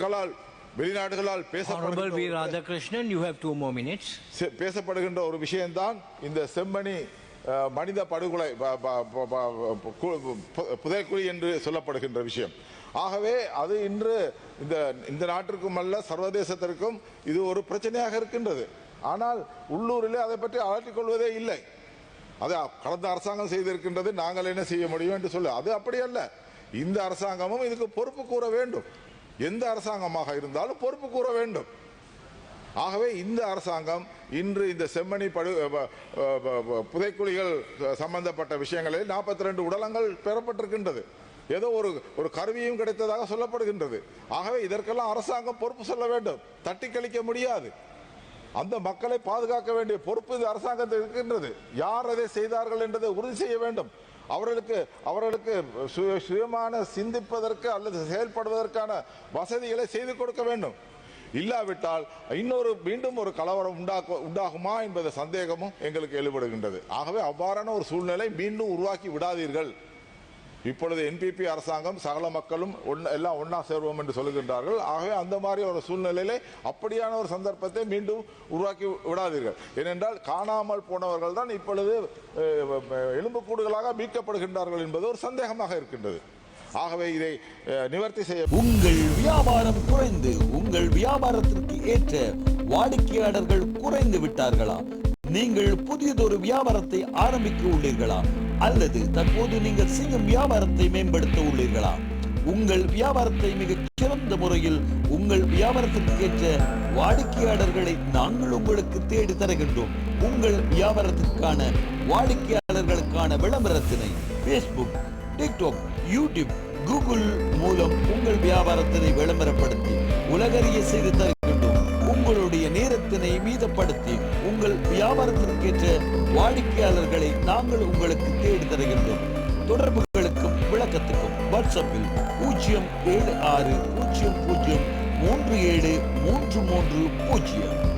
மக்களால் வெளிநாடுகளால் பேசப்படுகின்ற ஒரு விஷயம்தான் இந்த செம்மணி மனித படுகொலை புதைக்குழி என்று சொல்லப்படுகின்ற விஷயம். ஆகவே அது இன்று இந்த நாட்டிற்கும் அல்ல சர்வதேசத்திற்கும் இது ஒரு பிரச்சனையாக இருக்கின்றது. ஆனால் உள்ளூரிலே அதை பற்றி அலட்டிக் கொள்வதே இல்லை. அதை கடந்த அரசாங்கம் செய்திருக்கின்றது, நாங்கள் என்ன செய்ய முடியும் என்று சொல்ல, அது அப்படி அல்ல. இந்த அரசாங்கமும் இதுக்கு பொறுப்பு கூற வேண்டும். எந்த அரசாங்கமாக இருந்தாலும் பொறுப்பு கூற வேண்டும். ஆகவே இந்த அரசாங்கம் இன்று இந்த செம்மணி புதைக்குழிகள் சம்பந்தப்பட்ட விஷயங்களில் 42 உடலங்கள் பெறப்பட்டிருக்கின்றது. ஏதோ ஒரு கருவியும் கிடைத்ததாக சொல்லப்படுகின்றது. ஆகவே இதற்கெல்லாம் அரசாங்கம் பொறுப்பு சொல்ல வேண்டும், தட்டி கழிக்க முடியாது. அந்த மக்களை பாதுகாக்க வேண்டிய பொறுப்பு இந்த அரசாங்கத்தில் இருக்கின்றது. யார் அதை செய்தார்கள் என்பதை உறுதி செய்ய வேண்டும். அவர்களுக்கு சுயமான சிந்திப்பதற்கு அல்லது செயல்படுவதற்கான வசதிகளை செய்து கொடுக்க வேண்டும். இல்லாவிட்டால் மீண்டும் ஒரு கலவரம் உண்டாகுமா என்பது சந்தேகமும் எங்களுக்கு எழுபடுகின்றது. ஆகவே அவ்வாறான ஒரு சூழ்நிலை மீண்டும் உருவாக்கி விடாதீர்கள். இப்பொழுது என்பிபி அரசாங்கம் சகல மக்களும் எல்லாம் ஒன்னா சேருவோம் என்று சொல்லுகின்றார்கள். ஆகவே அந்த மாதிரி ஒரு சூழ்நிலையிலே அப்படியான ஒரு சந்தர்ப்பத்தை மீண்டும் உருவாக்கி விடாதீர்கள். ஏனென்றால் காணாமல் போனவர்கள் தான் இப்பொழுது எலும்புக்கூடுகளாக மீட்கப்படுகின்றார்கள் என்பது ஒரு சந்தேகமாக இருக்கின்றது. ஆகவே இதை நிவர்த்தி செய்ய உங்கள் வியாபாரம் குறைந்து உங்கள் வியாபாரத்திற்கு ஏற்ற வாடிக்கையாளர்கள் குறைந்து விட்டார்களா? நீங்கள் புதியதொரு வியாபாரத்தை ஆரம்பிக்க உள்ளீர்களா? அல்லது தற்போது நீங்கள் செய்யும் வியாபாரத்தை மேம்படுத்த உள்ளீர்களா? உங்கள் வியாபாரத்தை மிக சிறந்த முறையில் உங்கள் வியாபாரத்திற்கு ஏற்ற வாடிக்கையாளர்களை நாங்கள் உங்களுக்கு தேடி தருகின்றோம். உங்கள் வியாபாரத்திற்கான வாடிக்கையாளர்களுக்கான விளம்பரத்தினை Facebook, TikTok, YouTube, Google மூலம் உங்கள் வியாபாரத்தினை விளம்பரப்படுத்தி உலகறிய செய்து தருகின்றோம். உங்களுடைய நேரத்தினை மீதப்படுத்தி உங்கள் வியாபாரத்திற்கேற்ற வாடிக்கையாளர்களை நாங்கள் உங்களுக்கு தேடி தருகின்றோம். தொடர்புகளுக்கும் விளக்கத்துக்கும் வாட்ஸ்அப்பில் 07600373330